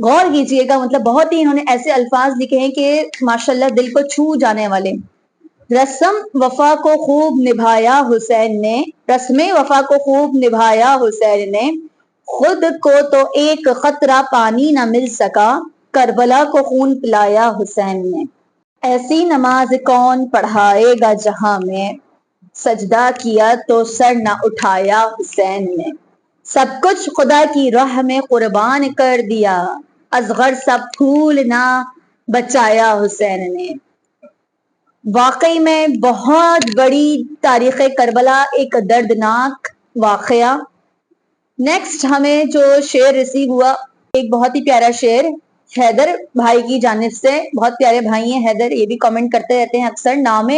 غور کیجئے گا, مطلب بہت ہی انہوں نے ایسے الفاظ لکھے ہیں کہ ماشاءاللہ دل کو چھو جانے والے. رسم وفا کو خوب نبھایا حسین نے, رسم وفا کو خوب نبھایا حسین نے, خود کو تو ایک قطرہ پانی نہ مل سکا, کربلا کو خون پلایا حسین نے. ایسی نماز کون پڑھائے گا جہاں میں, سجدہ کیا تو سر نہ اٹھایا حسین نے. سب کچھ خدا کی راہ میں قربان کر دیا, اصغر سب پھول نہ بچایا حسین نے. واقعی میں بہت بڑی تاریخ کربلا, ایک دردناک واقعہ. نیکسٹ ہمیں جو شعر ریسیو ہوا, ایک بہت ہی پیارا شعر حیدر بھائی کی جانب سے. بہت پیارے بھائی ہیں حیدر, یہ بھی کامنٹ کرتے رہتے ہیں اکثر. نام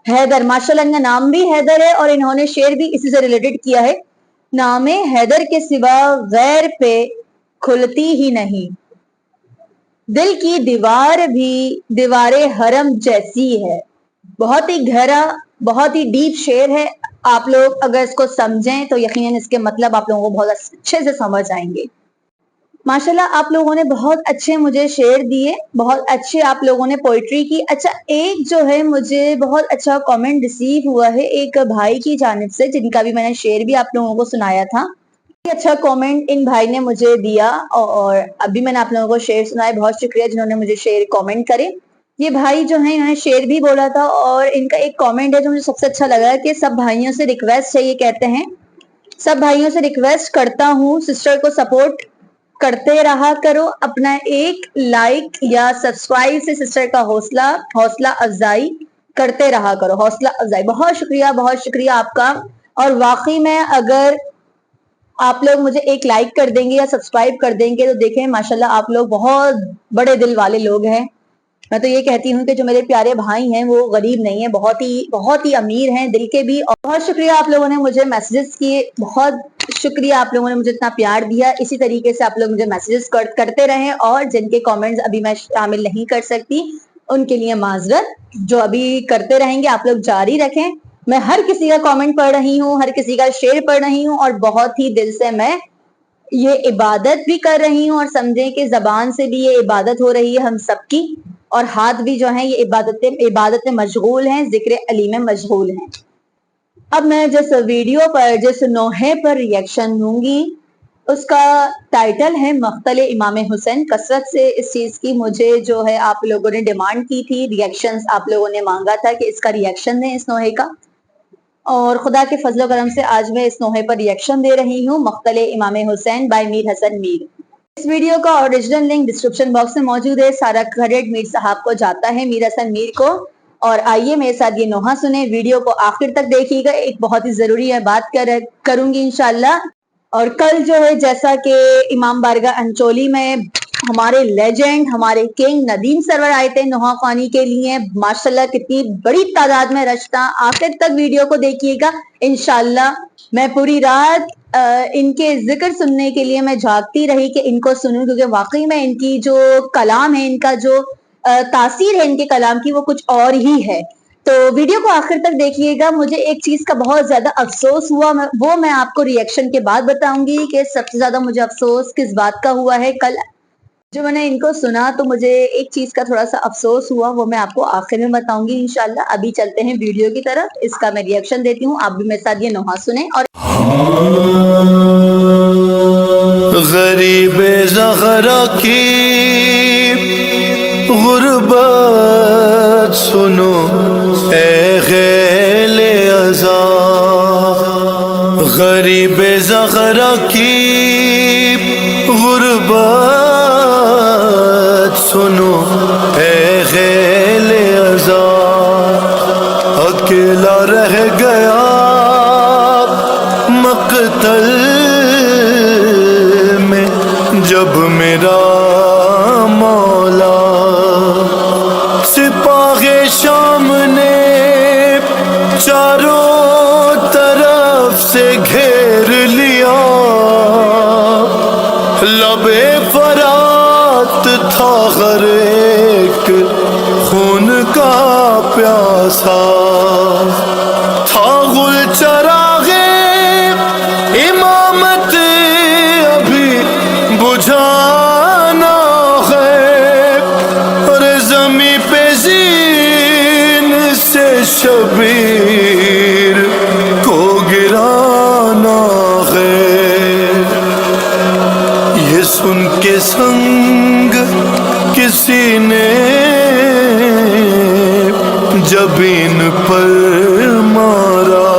حیدر, ماشاءاللہ ان کا نام بھی حیدر ہے اور انہوں نے شعر بھی اسی سے ریلیٹڈ کیا ہے. نام حیدر کے سوا غیر پہ کھلتی ہی نہیں, دل کی دیوار بھی دیوار حرم جیسی ہے. بہت ہی گہرا, بہت ہی ڈیپ شعر ہے. آپ لوگ اگر اس کو سمجھیں تو یقیناً اس کے مطلب آپ لوگوں کو بہت اچھے سے سمجھ آئیں گے. ماشاءاللہ آپ لوگوں نے بہت اچھے مجھے شعر دیے, بہت اچھے آپ لوگوں نے پوئٹری کی. اچھا, ایک جو ہے مجھے بہت اچھا کامنٹ ریسیو ہوا ہے ایک بھائی کی جانب سے, جن کا بھی میں نے شعر بھی آپ لوگوں کو سنایا تھا. اچھا کامنٹ ان بھائی نے مجھے دیا اور ابھی میں نے آپ لوگوں کو شعر سنایا. بہت شکریہ جنہوں نے مجھے شعر کامنٹ کرے. یہ بھائی جو ہیں انہوں نے شعر بھی بولا تھا, اور ان کا ایک کامنٹ ہے جو مجھے سب سے اچھا لگا کہ سب بھائیوں سے ریکویسٹ ہے, یہ کہتے ہیں سب بھائیوں سے ریکویسٹ کرتا ہوں سسٹر کو سپورٹ کرتے رہا کرو, اپنا ایک لائک یا سبسکرائب سے سسٹر کا حوصلہ افزائی کرتے رہا کرو, حوصلہ افزائی. بہت شکریہ آپ کا. اور واقعی میں اگر آپ لوگ مجھے ایک لائک کر دیں گے یا سبسکرائب کر دیں گے تو دیکھیں ماشاءاللہ آپ لوگ بہت بڑے دل والے لوگ ہیں. میں تو یہ کہتی ہوں کہ جو میرے پیارے بھائی ہیں وہ غریب نہیں ہیں, بہت ہی امیر ہیں دل کے بھی. اور بہت شکریہ آپ لوگوں نے مجھے میسیجز کیے, بہت شکریہ آپ لوگوں نے مجھے اتنا پیار دیا. اسی طریقے سے آپ لوگ مجھے میسیجز کرتے رہیں, اور جن کے کامنٹس ابھی میں شامل نہیں کر سکتی ان کے لیے معذرت. جو ابھی کرتے رہیں گے آپ لوگ جاری رکھیں. میں ہر کسی کا کامنٹ پڑھ رہی ہوں, ہر کسی کا شعر پڑھ رہی ہوں, اور بہت ہی دل سے میں یہ عبادت بھی کر رہی ہوں. اور سمجھیں کہ زبان سے بھی یہ عبادت ہو رہی ہے ہم سب کی, اور ہاتھ بھی جو ہیں یہ عبادت میں مشغول ہیں, ذکر علی میں مشغول ہیں. اب میں جس ویڈیو پر, جس نوحے پر ریئیکشن دوں گی اس کا ٹائٹل ہے مقتل امام حسین. کثرت سے اس چیز کی مجھے جو ہے آپ لوگوں نے ڈیمانڈ کی تھی, ریئیکشنز آپ لوگوں نے مانگا تھا کہ اس کا ریئیکشن دیں اس نوحے کا, اور خدا کے فضل و کرم سے آج میں اس نوحے پر ریئیکشن دے رہی ہوں, مقتل امام حسین بائی میر حسن میر. اس ویڈیو کا اوریجنل لنک ڈسکرپشن باکس میں موجود ہے. سارا کریڈٹ میر صاحب کو جاتا ہے, میر حسن میر کو. اور آئیے میرے ساتھ یہ نوحہ سنیں, ویڈیو کو آخر تک دیکھیے گا, ایک بہت ہی ضروری ہے بات کروں گی انشاءاللہ. اور کل جو ہے جیسا کہ امام بارگاہ انچولی میں ہمارے لیجنڈ, ہمارے کنگ ندیم سرور آئے تھے نوحہ خوانی کے لیے. ماشاءاللہ کتنی بڑی تعداد میں رش تھا. آخر تک ویڈیو کو دیکھیے گا انشاءاللہ. میں پوری رات ان کے ذکر سننے کے لیے میں جاگتی رہی کہ ان کو سنوں, کیونکہ واقعی میں ان کی جو کلام ہے, ان کا جو تاثیر ہے ان کے کلام کی, وہ کچھ اور ہی ہے. تو ویڈیو کو آخر تک دیکھیے گا. مجھے ایک چیز کا بہت زیادہ افسوس ہوا, وہ میں آپ کو ریئیکشن کے بعد بتاؤں گی کہ سب سے زیادہ مجھے افسوس کس بات کا ہوا ہے. کل جو میں نے ان کو سنا تو مجھے ایک چیز کا تھوڑا سا افسوس ہوا, وہ میں آپ کو آخر میں بتاؤں گی انشاءاللہ. ابھی چلتے ہیں ویڈیو کی طرف, اس کا میں ریئیکشن دیتی ہوں, آپ بھی میرے ساتھ یہ نوحہ سنیں. اور غریب زہرا کی غربت سنو اے غیل ازا, غریب زہرا کی غربت سنو اے غیل ازا, اکیلا رہ گیا مقتل میں جب میرا مولا, سپاہ شام نے چاروں طرف سے گھیر لیا, لب فرات تھا غرق خون کا پیاسا, تھا گل چراغ امامت ابھی بجھانا شبیر کو گرانا ہے۔ یہ سن کے سنگ کسی نے جب ان پر مارا،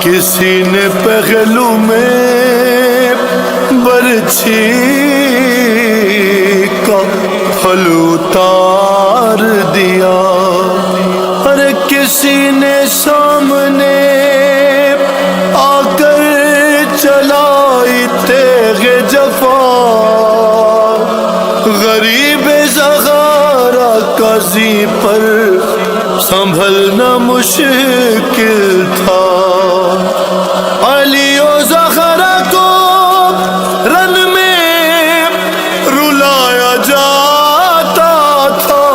کسی نے پہلو میں برچھی کا پھل اتار دیا، ارے کسی نے سامنے آ کر چلائی تیغ جفا، غریب زغارہ قاضی پر سنبھلنا مشکل تھا۔ علی و زغرہ کو رن میں رلایا جاتا تھا،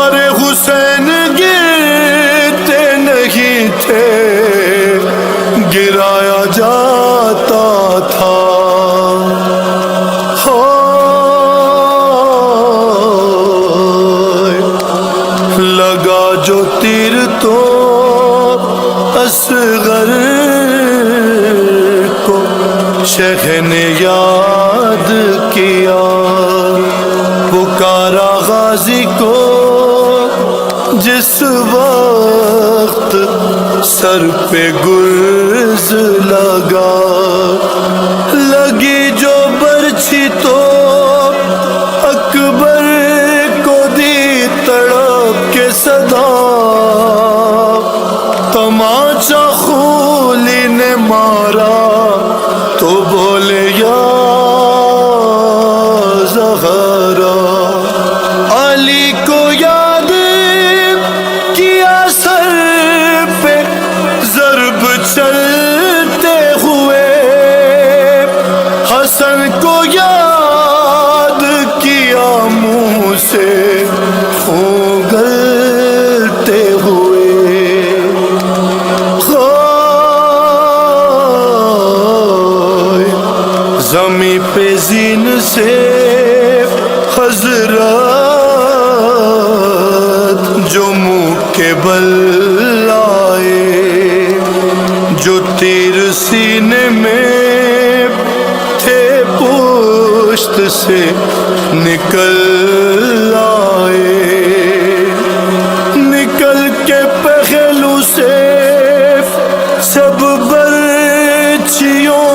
ارے حسین گرتے نہیں تھے گرایا جاتا تھا۔ لگا جو تیر تو اصغر کو شیخ نے یاد کیا، پکارا غازی کو جس وقت سر پہ گرز لگا، لگی جو برچھی تو اکبر کو دی تڑپ کے صدا، تماچا خولی نے مارا تو بولے یا زغرہ، علی کو یاد کیا سر پہ ضرب چلتے ہوئے، حسن کو یاد کیا منہ سے خون گلتے ہوئے، زمیں پہ زین سے حضرت جو منہ کے بل آئے، جو تیر سینے میں تھے پشت سے نکل آئے، نکل کے پہلو سے سب برچھیوں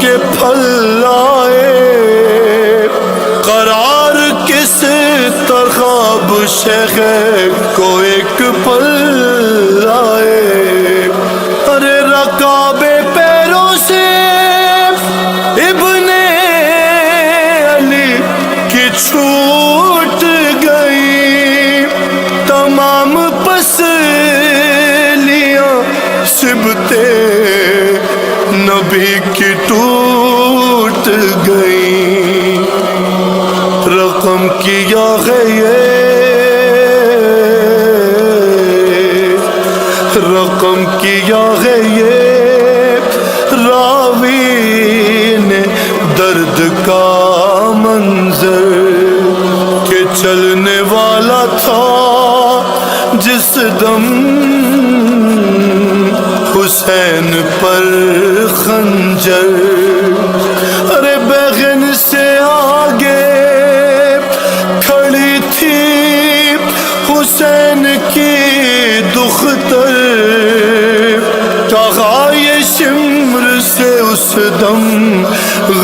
کے پھل آئے، قرار کس طرح اب شیخ کو ایک پل آئے، ارے رکاب پیروں سے ابن علی کی چھوٹ گئی، تمام پسلیاں سبتے نبی کی ٹوٹ گئی، رقم کیا ہے یہ، رقم کیا ہے یہ راوی نے درد کا منظر، کہ چلنے والا تھا جس دم حسین پر خنجر، ارے بہن سے آگے کھڑی تھی حسین کی دختر، کہا یہ شمر سے اس دم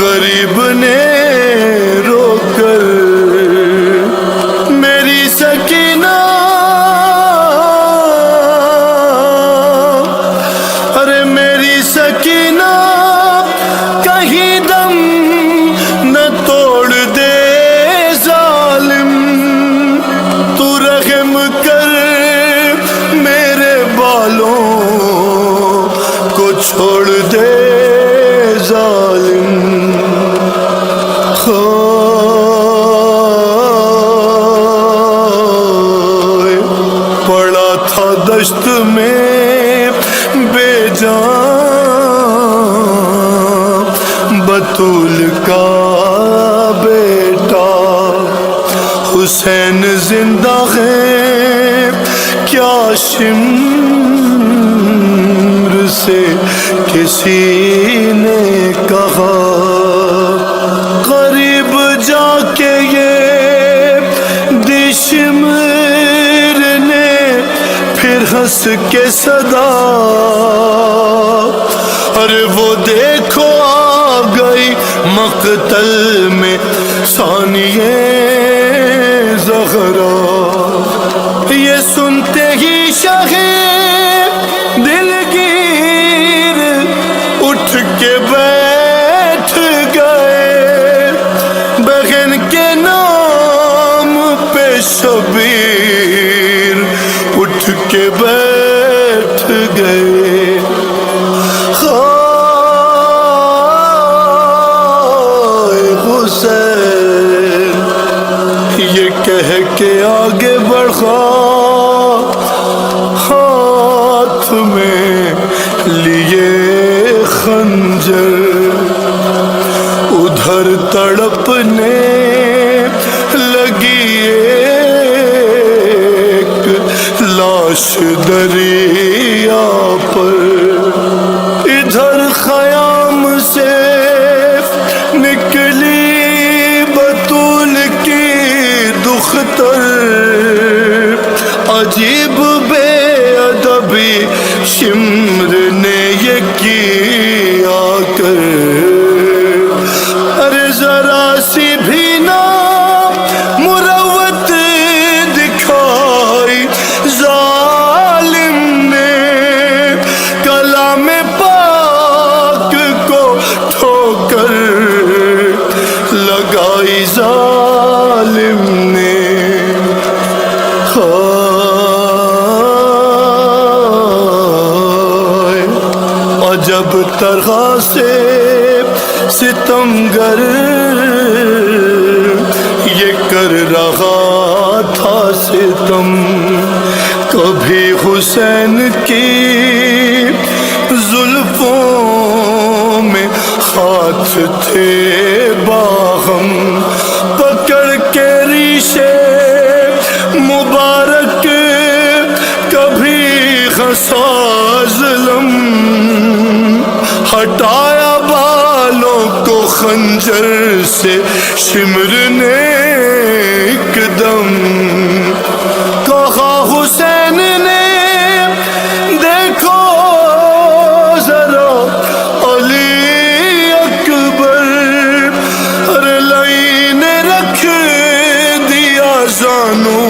غریب نے رو کر، میری سکینہ سکینہ کہیں دم نہ توڑ دے ظالم، تو رحم کر میرے بالوں کو چھوڑ دے ظالم، پڑا تھا دشت میں بے جان بطول کا بیٹا، حسین زندہ ہے کیا شمر سے کسی نے کہا، قریب جا کے یہ دشمر نے پھر ہنس کے صدا، ارے وہ دیکھو آ گئی مقتل میں ثانیہ زہرا، یہ سنتے ہی شاہ دلگیر اٹھ کے بیٹھ گئے، بہن کے نام پہ شبیر اٹھ کے بیٹھ گئے۔ ہائے حسین یہ کہہ کے آگے بڑھا، ہاتھ میں لیے خنجر، ادھر تڑپنے لگی ایک لاش دریا پر، ادھر خیام سے نکلی بطول کی دختر، عجیب بے ادبی شمر نے یہ کیا کر، ارے ذرا سی بھی نہ مروت دکھائی ظالم نے، کلام پاک کو ٹھوکر لگائی ظالم نے۔ عجب طرح سے ستمگر یہ کر رہا تھا ستم، کبھی حسین کی زلفوں میں ہاتھ تھے باہم، پکڑ کے ریشے مبارک کبھی ہنسا ظلم، ہٹایا بالوں کو خنجر سے شمر نے ایک دم، کہا حسین نے دیکھو ذرا علی اکبر، ارے لائن رکھ دیا زانو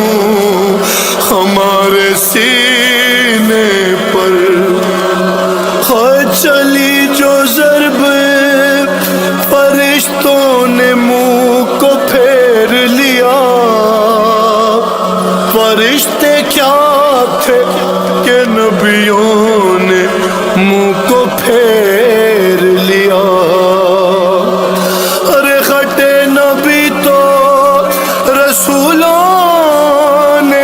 ہمارے سینے پر، چلی جو ضرب فرشتوں نے منہ کو پھیر لیا، فرشتے کیا تھے کہ نبیوں نے منہ کو پھیر لیا، ارے ہٹے نبی تو رسولوں نے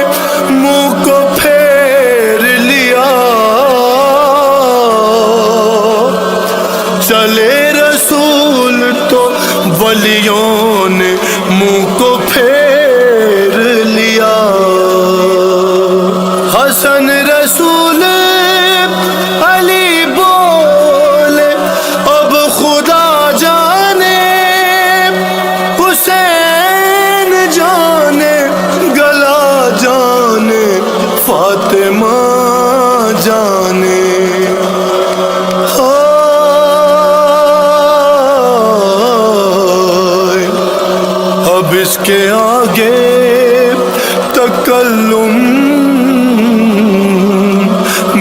منہ کو پھیر لیا، چلے رسول تو ولیوں نے منہ کو پھیر لیا، حسن رسول علی بولے اب خدا جانے، حسین جانے گلا جانے فاطمہ جانے، اس کے آگے تکلم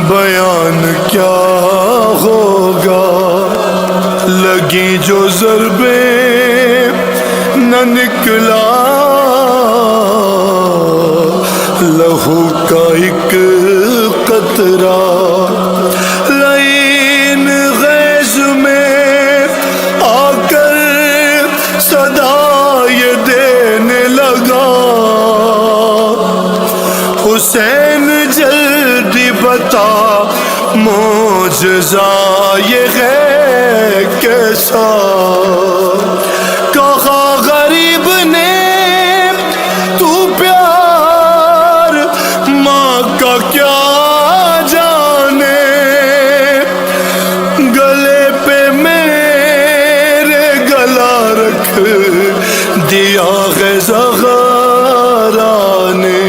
بیان کیا ہوگا، لگی جو ضربیں نہ نکلا لہو کا ایک قطرہ، لعین غیظ میں آ کر صدا یہ دینے لگا، حسین جلدی بتا معجزہ یہ ہے کیسا، کہا غریب نے تو پیار ماں کا کیا دیا ہے زغرا نے،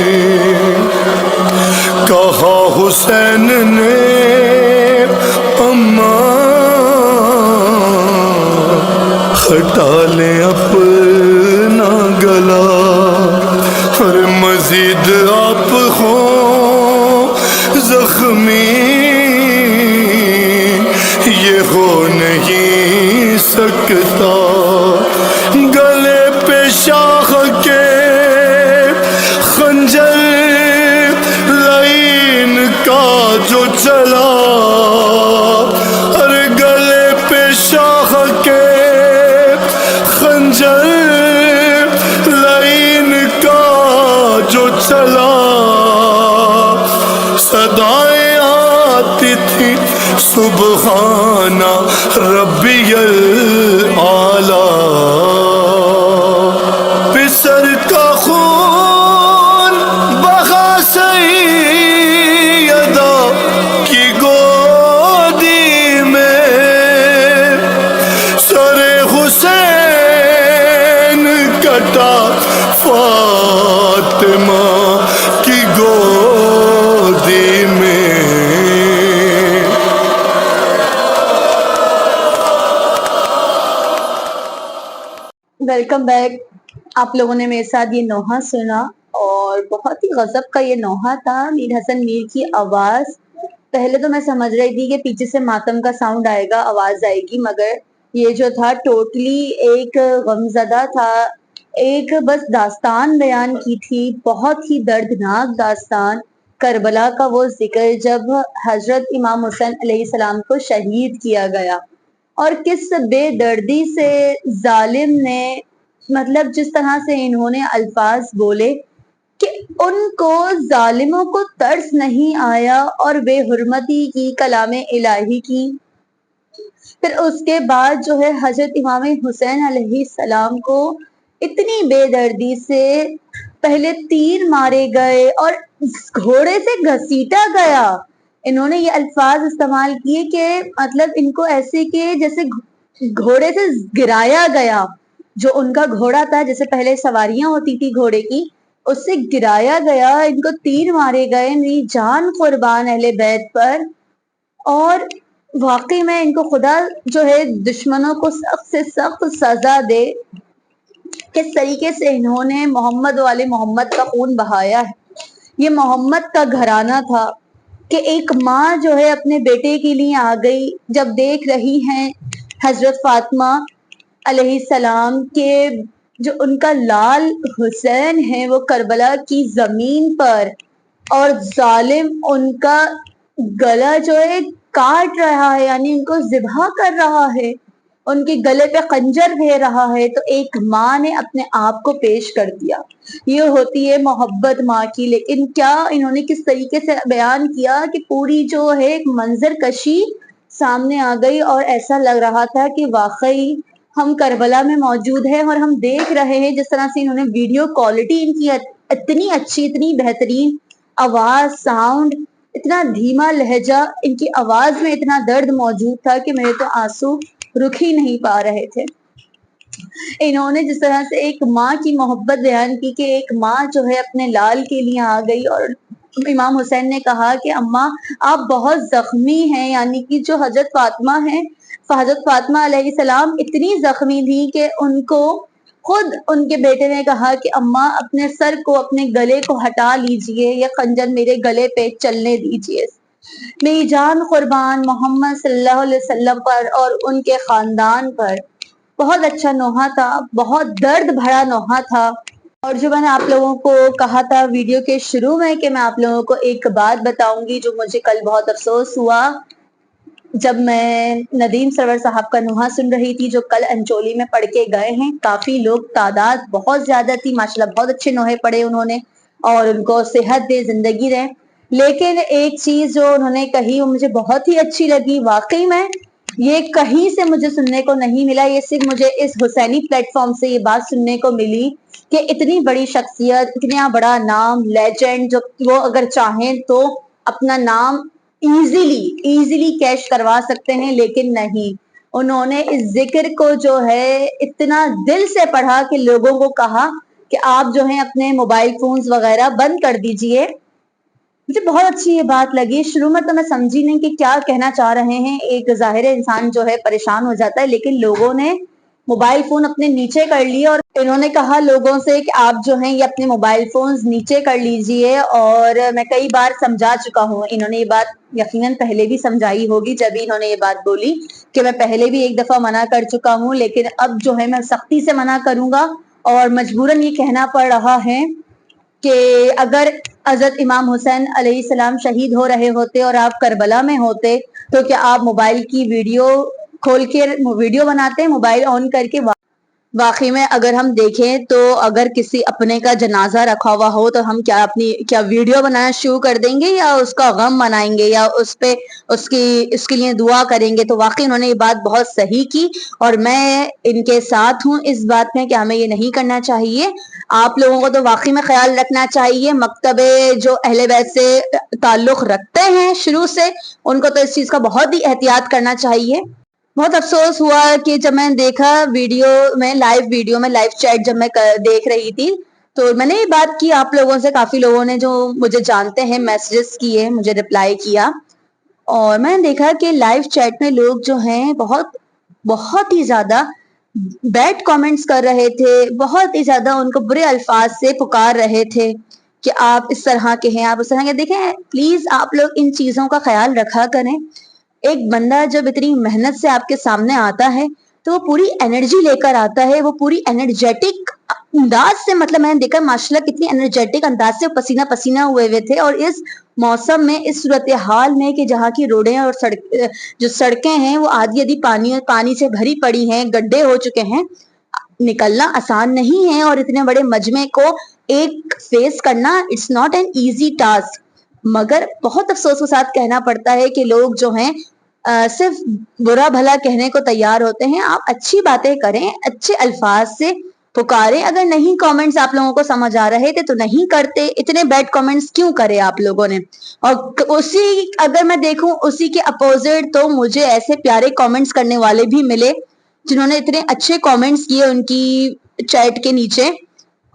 کہا حسین نے اماں ہٹا لے اپنا گلا، اور مزید آپ ہوں زخمی یہ ہو نہیں سکتا، گلے پہ شاخ کے خنجر لعین کا جو چلا، ارے گلے پہ شاخ کے خنجر لعین کا جو چلا، صدائیں آتی تھی سبحان ربی الاعلی، پسر کا خون بہا سیدہ کی گودی میں، سر حسین کٹا فاطمہ کی گودی میں۔ Welcome back. آپ لوگوں نے میرے ساتھ یہ نوحہ سنا اور بہت ہی غضب کا یہ نوحہ تھا، میر حسن میر کی آواز۔ پہلے تو میں سمجھ رہی تھی کہ پیچھے سے ماتم کا ساؤنڈ آئے گا، آواز آئے گی، مگر یہ جو تھا ٹوٹلی ایک غمزدہ تھا، ایک بس داستان بیان کی تھی، بہت ہی دردناک داستان، کربلا کا وہ ذکر جب حضرت امام حسین علیہ السلام کو شہید کیا گیا، اور کس بے دردی سے ظالم نے، مطلب جس طرح سے انہوں نے الفاظ بولے کہ ان کو ظالموں کو ترس نہیں آیا اور بے حرمتی کی، کلام الہی کی۔ پھر اس کے بعد جو ہے حضرت امام حسین علیہ السلام کو اتنی بے دردی سے پہلے تیر مارے گئے اور گھوڑے سے گھسیٹا گیا۔ انہوں نے یہ الفاظ استعمال کیے کہ مطلب ان کو ایسے کہ جیسے گھوڑے سے گرایا گیا، جو ان کا گھوڑا تھا، جیسے پہلے سواریاں ہوتی تھی گھوڑے کی، اس سے گرایا گیا، ان کو تیر مارے گئے، میری جان قربان اہل بیت پر۔ اور واقعی میں ان کو خدا جو ہے دشمنوں کو سخت سے سخت سزا دے، کس طریقے سے انہوں نے محمد والے محمد کا خون بہایا ہے۔ یہ محمد کا گھرانہ تھا کہ ایک ماں جو ہے اپنے بیٹے کے لیے آ گئی، جب دیکھ رہی ہیں حضرت فاطمہ علیہ السلام کے جو ان کا لال حسین ہے وہ کربلا کی زمین پر، اور ظالم ان کا گلا جو ہے کاٹ رہا ہے، یعنی ان کو ذبح کر رہا ہے، ان کے گلے پہ خنجر پھیر رہا ہے، تو ایک ماں نے اپنے آپ کو پیش کر دیا۔ یہ ہوتی ہے محبت ماں کی۔ لیکن کیا انہوں نے کس طریقے سے بیان کیا کہ پوری جو ہے ایک منظر کشی سامنے آ گئی، اور ایسا لگ رہا تھا کہ واقعی ہم کربلا میں موجود ہیں اور ہم دیکھ رہے ہیں جس طرح سے انہوں نے ویڈیو کوالٹی ان کی اتنی اچھی، اتنی بہترین آواز، ساؤنڈ، اتنا دھیما لہجہ، ان کی آواز میں اتنا درد موجود تھا کہ میرے تو آنسو رک ہی نہیں پا رہے تھے۔ انہوں نے جس طرح سے ایک ماں کی محبت بیان کی کہ ایک ماں جو ہے اپنے لال کے لیے آ گئی، اور امام حسین نے کہا کہ اماں آپ بہت زخمی ہیں، یعنی کہ جو حضرت فاطمہ ہیں، حضرت فاطمہ علیہ السلام اتنی زخمی تھی کہ ان کو خود ان کے بیٹے نے کہا کہ اماں اپنے سر کو، اپنے گلے کو ہٹا لیجئے، یہ خنجر میرے گلے پہ چلنے دیجئے۔ میری جان قربان محمد صلی اللہ علیہ وسلم پر اور ان کے خاندان پر۔ بہت اچھا نوحہ تھا، بہت درد بھرا نوحہ تھا۔ اور جو میں نے آپ لوگوں کو کہا تھا ویڈیو کے شروع میں کہ میں آپ لوگوں کو ایک بات بتاؤں گی، جو مجھے کل بہت افسوس ہوا جب میں ندیم سرور صاحب کا نوحہ سن رہی تھی، جو کل انچولی میں پڑھ کے گئے ہیں۔ کافی لوگ، تعداد بہت زیادہ تھی، ماشاءاللہ بہت اچھے نوحے پڑھے انہوں نے، اور ان کو صحت دے، زندگی دے۔ لیکن ایک چیز جو انہوں نے کہی وہ مجھے بہت ہی اچھی لگی، واقعی میں یہ کہیں سے مجھے سننے کو نہیں ملا، یہ صرف مجھے اس حسینی پلیٹ فارم سے یہ بات سننے کو ملی کہ اتنی بڑی شخصیت، اتنا بڑا نام، لیجنڈ، جو وہ اگر چاہیں تو اپنا نام ایزیلی کیش کروا سکتے ہیں، لیکن نہیں، انہوں نے اس ذکر کو جو ہے اتنا دل سے پڑھا کہ لوگوں کو کہا کہ آپ جو ہیں اپنے موبائل فونز وغیرہ بند کر دیجئے. مجھے بہت اچھی یہ بات لگی. شروع میں تو میں سمجھی نہیں کہ کیا کہنا چاہ رہے ہیں. ایک ظاہر انسان جو ہے پریشان ہو جاتا ہے, لیکن لوگوں نے موبائل فون اپنے نیچے کر لیے اور انہوں نے کہا لوگوں سے کہ آپ جو ہیں یہ اپنے موبائل فونز نیچے کر لیجئے. اور میں کئی بار سمجھا چکا ہوں, انہوں نے یہ بات یقیناً پہلے بھی سمجھائی ہوگی جب انہوں نے یہ بات بولی کہ میں پہلے بھی ایک دفعہ منع کر چکا ہوں, لیکن اب جو ہے میں سختی سے منع کروں گا. اور مجبوراً یہ کہنا پڑ رہا ہے کہ اگر حضرت امام حسین علیہ السلام شہید ہو رہے ہوتے اور آپ کربلا میں ہوتے تو کیا آپ موبائل کی ویڈیو کھول کے ویڈیو بناتے, موبائل آن کر کے؟ واقعی میں اگر ہم دیکھیں تو اگر کسی اپنے کا جنازہ رکھا ہوا ہو تو ہم کیا ویڈیو بنانا شروع کر دیں گے یا اس کا غم منائیں گے یا اس کے لیے دعا کریں گے؟ تو واقعی انہوں نے یہ بات بہت صحیح کی اور میں ان کے ساتھ ہوں اس بات میں کہ ہمیں یہ نہیں کرنا چاہیے. آپ لوگوں کو تو واقعی میں خیال رکھنا چاہیے. مکتب جو اہل بیت سے تعلق رکھتے ہیں شروع سے, ان کو تو اس چیز کا بہت ہی احتیاط کرنا چاہیے. بہت افسوس ہوا کہ جب میں دیکھا لائیو چیٹ جب میں دیکھ رہی تھی تو میں نے یہ بات کی آپ لوگوں سے. کافی لوگوں نے جو مجھے جانتے ہیں میسجز کیے, مجھے رپلائی کیا, اور میں نے دیکھا کہ لائیو چیٹ میں لوگ جو ہیں بہت ہی زیادہ بیڈ کامنٹس کر رہے تھے, بہت ہی زیادہ ان کو برے الفاظ سے پکار رہے تھے کہ آپ اس طرح کے ہیں, آپ اس طرح کے. دیکھیں پلیز آپ لوگ ان چیزوں کا خیال رکھا کریں. ایک بندہ جب اتنی محنت سے آپ کے سامنے آتا ہے تو وہ پوری انرجی لے کر آتا ہے, وہ پوری انرجیٹک انداز سے, مطلب میں نے دیکھا ماشاءاللہ کتنی انرجیٹک انداز سے پسینہ پسینہ ہوئے تھے. اور اس موسم میں, اس صورتحال میں کہ جہاں کی روڈیں اور جو سڑکیں ہیں وہ آدھی پانی سے بھری پڑی ہیں, گڈھے ہو چکے ہیں, نکلنا آسان نہیں ہے. اور اتنے بڑے مجمع کو ایک فیس کرنا it's not an easy task. مگر بہت افسوس کے ساتھ کہنا پڑتا ہے کہ لوگ جو ہیں صرف برا بھلا کہنے کو تیار ہوتے ہیں. آپ اچھی باتیں کریں, اچھے الفاظ سے پکاریں. اگر نہیں کامنٹس آپ لوگوں کو سمجھ آ رہے تھے تو نہیں کرتے, اتنے بیڈ کامنٹس کیوں کرے آپ لوگوں نے؟ اور اگر میں دیکھوں اسی کے اپوزٹ تو مجھے ایسے پیارے کامنٹس کرنے والے بھی ملے جنہوں نے اتنے اچھے کامنٹس کیے ان کی چیٹ کے نیچے.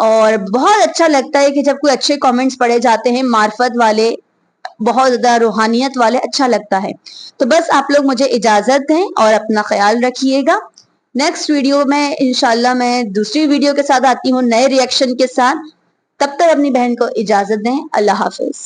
اور بہت اچھا لگتا ہے کہ جب کوئی اچھے کامنٹس پڑھے جاتے ہیں, معرفت والے, بہت زیادہ روحانیت والے, اچھا لگتا ہے. تو بس آپ لوگ مجھے اجازت دیں اور اپنا خیال رکھیے گا. نیکسٹ ویڈیو میں انشاءاللہ میں دوسری ویڈیو کے ساتھ آتی ہوں نئے ریئیکشن کے ساتھ. تب تک اپنی بہن کو اجازت دیں. اللہ حافظ.